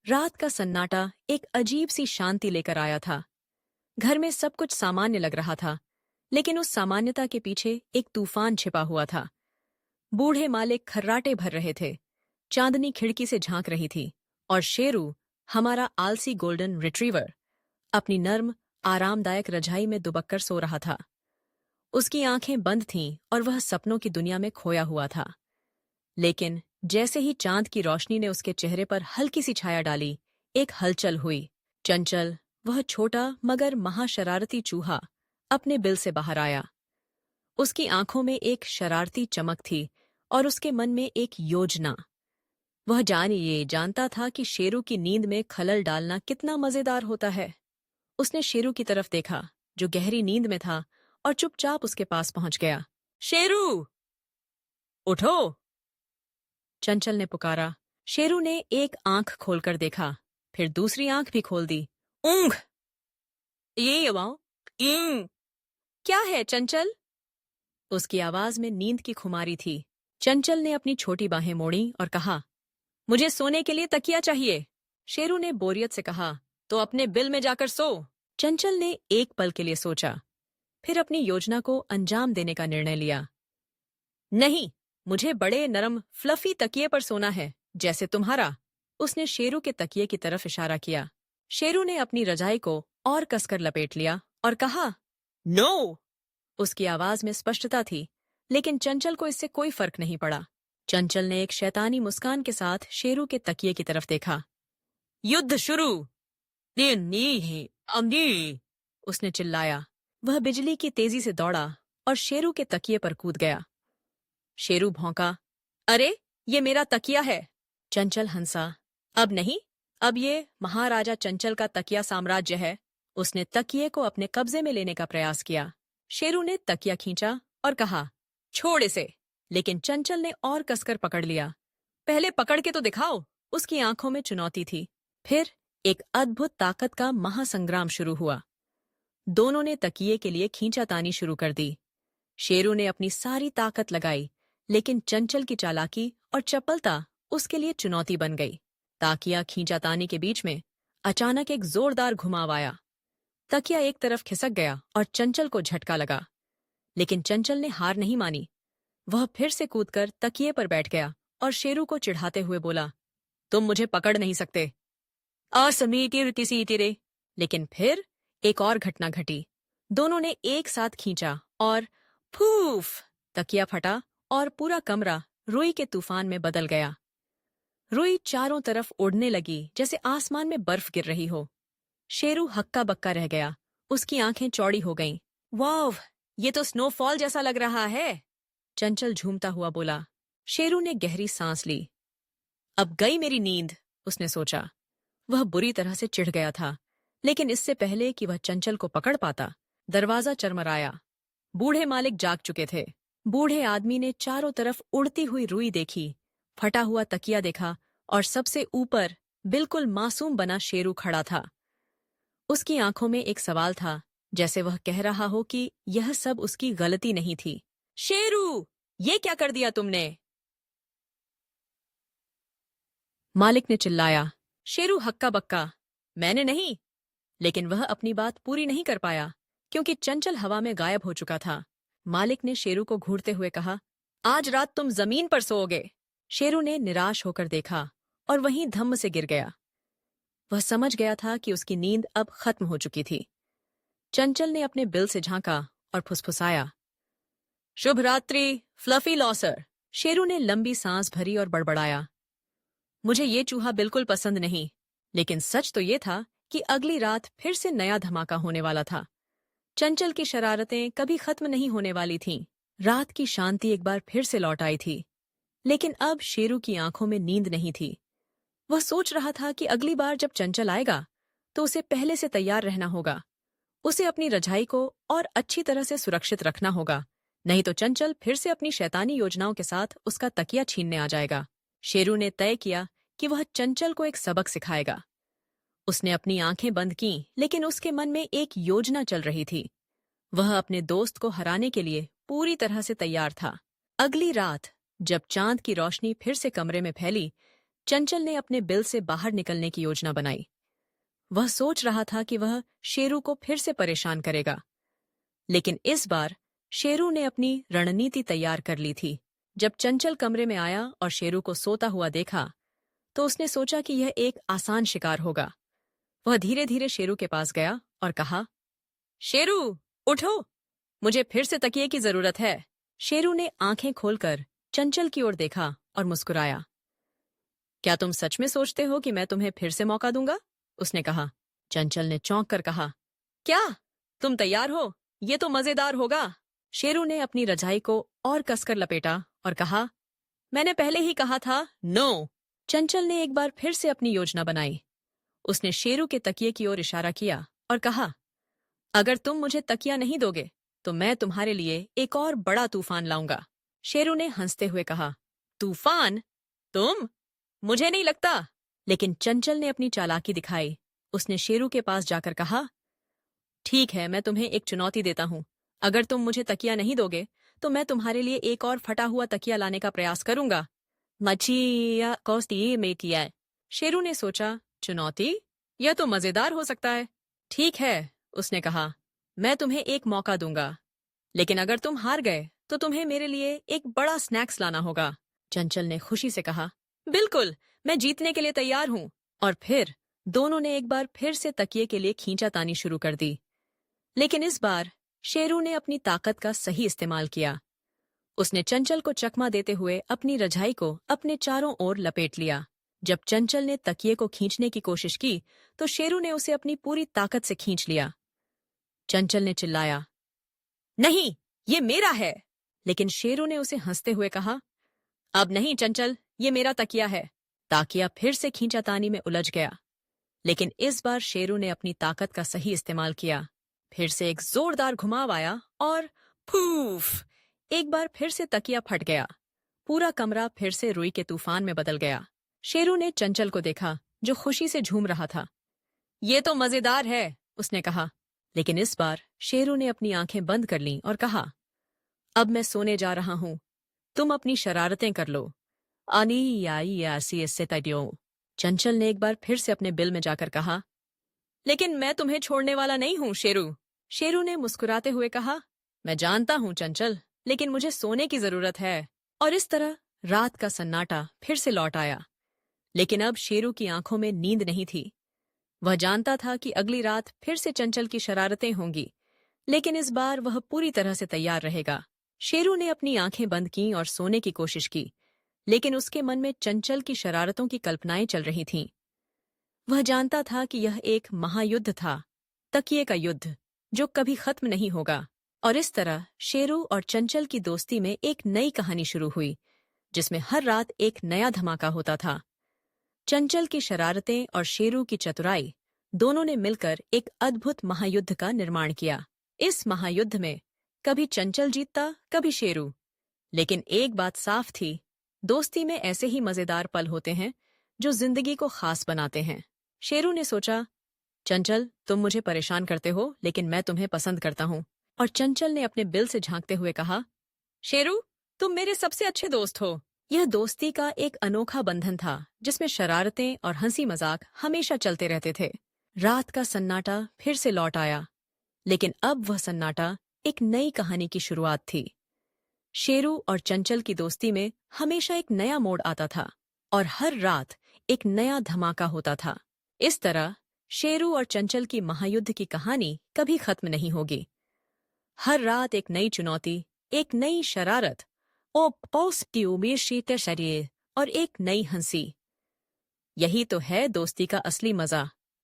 रात का सन्नाटा एक अजीब सी शांति लेकर आया था। घर में सब कुछ सामान्य लग रहा था, लेकिन उस सामान्यता के पीछे एक तूफान छिपा हुआ था। बूढ़े मालिक खर्राटे भर रहे थे, चांदनी खिड़की से झांक रही थी, और शेरू, हमारा आलसी गोल्डन रिट्रीवर, अपनी नर्म, आरामदायक रजाई में दुबक्कर सो रहा था। उसकी आंखें बंद थीं और वह सपनों की दुनिया में खोया हुआ था। लेकिन जैसे ही चांद की रोशनी ने उसके चेहरे पर हल्की सी छाया डाली, एक हलचल हुई। चंचल, वह छोटा मगर महाशरारती चूहा, अपने बिल से बाहर आया। उसकी आंखों में एक शरारती चमक थी और उसके मन में एक योजना। वह ये जानता था कि शेरू की नींद में खलल डालना कितना मजेदार होता है। उसने शेरू की तरफ देखा, जो गहरी नींद में था, और चुपचाप उसके पास पहुंच गया। शेरू, उठो! चंचल ने पुकारा। शेरू ने एक आंख खोलकर देखा, फिर दूसरी आंख भी खोल दी। ऊंघ! ये आवाज़, क्या है चंचल? उसकी आवाज में नींद की खुमारी थी। चंचल ने अपनी छोटी बाहें मोड़ी और कहा, मुझे सोने के लिए तकिया चाहिए। शेरू ने बोरियत से कहा, तो अपने बिल में जाकर सो। चंचल ने एक पल के लिए सोचा, फिर अपनी योजना को अंजाम देने का निर्णय लिया। नहीं, मुझे बड़े नरम फ्लफी तकिए पर सोना है, जैसे तुम्हारा। उसने शेरू के तकिए की तरफ इशारा किया। शेरू ने अपनी रजाई को और कसकर लपेट लिया और कहा, नो! उसकी आवाज में स्पष्टता थी, लेकिन चंचल को इससे कोई फर्क नहीं पड़ा। चंचल ने एक शैतानी मुस्कान के साथ शेरू के तकिए की तरफ देखा। युद्ध शुरू! उसने चिल्लाया। वह बिजली की तेजी से दौड़ा और शेरू के तकिए पर कूद गया। शेरू भौंका, अरे, ये मेरा तकिया है। चंचल हंसा, अब नहीं, अब ये महाराजा चंचल का तकिया साम्राज्य है। उसने तकिए को अपने कब्जे में लेने का प्रयास किया। शेरू ने तकिया खींचा और कहा, छोड़ इसे। लेकिन चंचल ने और कसकर पकड़ लिया। पहले पकड़ के तो दिखाओ। उसकी आंखों में चुनौती थी। फिर एक अद्भुत ताकत का महासंग्राम शुरू हुआ। दोनों ने तकिए के लिए खींचातानी शुरू कर दी। शेरू ने अपनी सारी ताकत लगाई, लेकिन चंचल की चालाकी और चपलता उसके लिए चुनौती बन गई। ताकिया खींचातानी के बीच में अचानक एक जोरदार घुमाव आया। तकिया एक तरफ खिसक गया और चंचल को झटका लगा। लेकिन चंचल ने हार नहीं मानी। वह फिर से कूदकर तकिए पर बैठ गया और शेरू को चिढ़ाते हुए बोला, तुम मुझे पकड़ नहीं सकते। असमीतिरे। लेकिन फिर एक और घटना घटी। दोनों ने एक साथ खींचा और फूफ! तकिया फटा और पूरा कमरा रुई के तूफान में बदल गया। रुई चारों तरफ उड़ने लगी जैसे आसमान में बर्फ गिर रही हो। शेरू हक्का बक्का रह गया। उसकी आंखें चौड़ी हो गईं। वाव! ये तो स्नोफॉल जैसा लग रहा है। चंचल झूमता हुआ बोला। शेरू ने गहरी सांस ली। अब गई मेरी नींद, उसने सोचा। वह बुरी तरह से चिढ़ गया था, लेकिन इससे पहले कि वह चंचल को पकड़ पाता, दरवाजा चरमराया। बूढ़े मालिक जाग चुके थे। बूढ़े आदमी ने चारों तरफ उड़ती हुई रुई देखी, फटा हुआ तकिया देखा, और सबसे ऊपर बिल्कुल मासूम बना शेरू खड़ा था। उसकी आंखों में एक सवाल था, जैसे वह कह रहा हो कि यह सब उसकी गलती नहीं थी। शेरू, ये क्या कर दिया तुमने? मालिक ने चिल्लाया। शेरू हक्का बक्का, मैंने नहीं। लेकिन वह अपनी बात पूरी नहीं कर पाया, क्योंकि चंचल हवा में गायब हो चुका था। मालिक ने शेरू को घूरते हुए कहा, आज रात तुम जमीन पर सोओगे। शेरू ने निराश होकर देखा और वहीं धम्म से गिर गया। वह समझ गया था कि उसकी नींद अब खत्म हो चुकी थी। चंचल ने अपने बिल से झांका और फुसफुसाया, शुभ रात्रि फ्लफी लॉसर। शेरू ने लंबी सांस भरी और बड़बड़ाया, मुझे ये चूहा बिल्कुल पसंद नहीं। लेकिन सच तो ये था कि अगली रात फिर से नया धमाका होने वाला था। चंचल की शरारतें कभी खत्म नहीं होने वाली थीं। रात की शांति एक बार फिर से लौट आई थी, लेकिन अब शेरू की आंखों में नींद नहीं थी। वह सोच रहा था कि अगली बार जब चंचल आएगा तो उसे पहले से तैयार रहना होगा। उसे अपनी रजाई को और अच्छी तरह से सुरक्षित रखना होगा, नहीं तो चंचल फिर से अपनी शैतानी योजनाओं के साथ उसका तकिया छीनने आ जाएगा। शेरू ने तय किया कि वह चंचल को एक सबक सिखाएगा। उसने अपनी आंखें बंद कीं, लेकिन उसके मन में एक योजना चल रही थी। वह अपने दोस्त को हराने के लिए पूरी तरह से तैयार था। अगली रात जब चांद की रोशनी फिर से कमरे में फैली, चंचल ने अपने बिल से बाहर निकलने की योजना बनाई। वह सोच रहा था कि वह शेरू को फिर से परेशान करेगा, लेकिन इस बार शेरू ने अपनी रणनीति तैयार कर ली थी। जब चंचल कमरे में आया और शेरू को सोता हुआ देखा, तो उसने सोचा कि यह एक आसान शिकार होगा। वह धीरे धीरे शेरू के पास गया और कहा, शेरू, उठो, मुझे फिर से तकिए की जरूरत है। शेरू ने आंखें खोलकर चंचल की ओर देखा और मुस्कुराया। क्या तुम सच में सोचते हो कि मैं तुम्हें फिर से मौका दूंगा? उसने कहा। चंचल ने चौंक कर कहा, क्या तुम तैयार हो? ये तो मजेदार होगा। शेरू ने अपनी रजाई को और कसकर लपेटा और कहा, मैंने पहले ही कहा था, नो। चंचल ने एक बार फिर से अपनी योजना बनाई। उसने शेरू के तकिए की ओर इशारा किया और कहा, अगर तुम मुझे तकिया नहीं दोगे तो मैं तुम्हारे लिए एक और बड़ा तूफान लाऊंगा। शेरू ने हंसते हुए कहा, तूफान? तुम? मुझे नहीं लगता। लेकिन चंचल ने अपनी चालाकी दिखाई। उसने शेरू के पास जाकर कहा, ठीक है, मैं तुम्हें एक चुनौती देता हूं। अगर तुम मुझे तकिया नहीं दोगे तो मैं तुम्हारे लिए एक और फटा हुआ तकिया लाने का प्रयास करूंगा। मछिया कौस्ती में किया है। शेरू ने सोचा, चुनौती? यह तो मजेदार हो सकता है। ठीक है, उसने कहा, मैं तुम्हें एक मौका दूंगा, लेकिन अगर तुम हार गए तो तुम्हें मेरे लिए एक बड़ा स्नैक्स लाना होगा। चंचल ने खुशी से कहा, बिल्कुल, मैं जीतने के लिए तैयार हूं। और फिर दोनों ने एक बार फिर से तकिए के लिए खींचातानी शुरू कर दी। लेकिन इस बार शेरू ने अपनी ताकत का सही इस्तेमाल किया। उसने चंचल को चकमा देते हुए अपनी रजाई को अपने चारों ओर लपेट लिया। जब चंचल ने तकिए को खींचने की कोशिश की तो शेरू ने उसे अपनी पूरी ताकत से खींच लिया। चंचल ने चिल्लाया, नहीं, ये मेरा है। लेकिन शेरू ने उसे हंसते हुए कहा, अब नहीं चंचल, ये मेरा तकिया है। ताकिया फिर से खींचातानी में उलझ गया, लेकिन इस बार शेरू ने अपनी ताकत का सही इस्तेमाल किया। फिर से एक जोरदार घुमाव आया और फूफ! एक बार फिर से तकिया फट गया। पूरा कमरा फिर से रुई के तूफान में बदल गया। शेरू ने चंचल को देखा, जो खुशी से झूम रहा था। ये तो मजेदार है, उसने कहा। लेकिन इस बार शेरू ने अपनी आंखें बंद कर लीं और कहा, अब मैं सोने जा रहा हूं, तुम अपनी शरारतें कर लो। आनी आई आसी इससे तैयो। चंचल ने एक बार फिर से अपने बिल में जाकर कहा, लेकिन मैं तुम्हें छोड़ने वाला नहीं हूं शेरू। शेरू ने मुस्कुराते हुए कहा, मैं जानता हूं चंचल, लेकिन मुझे सोने की जरूरत है। और इस तरह रात का सन्नाटा फिर से लौट आया। लेकिन अब शेरू की आंखों में नींद नहीं थी। वह जानता था कि अगली रात फिर से चंचल की शरारतें होंगी, लेकिन इस बार वह पूरी तरह से तैयार रहेगा। शेरू ने अपनी आंखें बंद की और सोने की कोशिश की, लेकिन उसके मन में चंचल की शरारतों की कल्पनाएं चल रही थीं। वह जानता था कि यह एक महायुद्ध था, तकिए का युद्ध, जो कभी खत्म नहीं होगा। और इस तरह शेरू और चंचल की दोस्ती में एक नई कहानी शुरू हुई, जिसमें हर रात एक नया धमाका होता था। चंचल की शरारतें और शेरू की चतुराई दोनों ने मिलकर एक अद्भुत महायुद्ध का निर्माण किया। इस महायुद्ध में कभी चंचल जीतता, कभी शेरू, लेकिन एक बात साफ थी, दोस्ती में ऐसे ही मजेदार पल होते हैं जो जिंदगी को खास बनाते हैं। शेरू ने सोचा, चंचल, तुम मुझे परेशान करते हो, लेकिन मैं तुम्हें पसंद करता हूँ। और चंचल ने अपने बिल से झांकते हुए कहा, शेरू, तुम मेरे सबसे अच्छे दोस्त हो। यह दोस्ती का एक अनोखा बंधन था, जिसमें शरारतें और हंसी मजाक हमेशा चलते रहते थे। रात का सन्नाटा फिर से लौट आया, लेकिन अब वह सन्नाटा एक नई कहानी की शुरुआत थी। शेरू और चंचल की दोस्ती में हमेशा एक नया मोड़ आता था और हर रात एक नया धमाका होता था। इस तरह शेरू और चंचल की महायुद्ध की कहानी कभी खत्म नहीं होगी। हर रात एक नई चुनौती, एक नई शरारत और एक नई हंसी। यही तो है दोस्ती का असली मजा।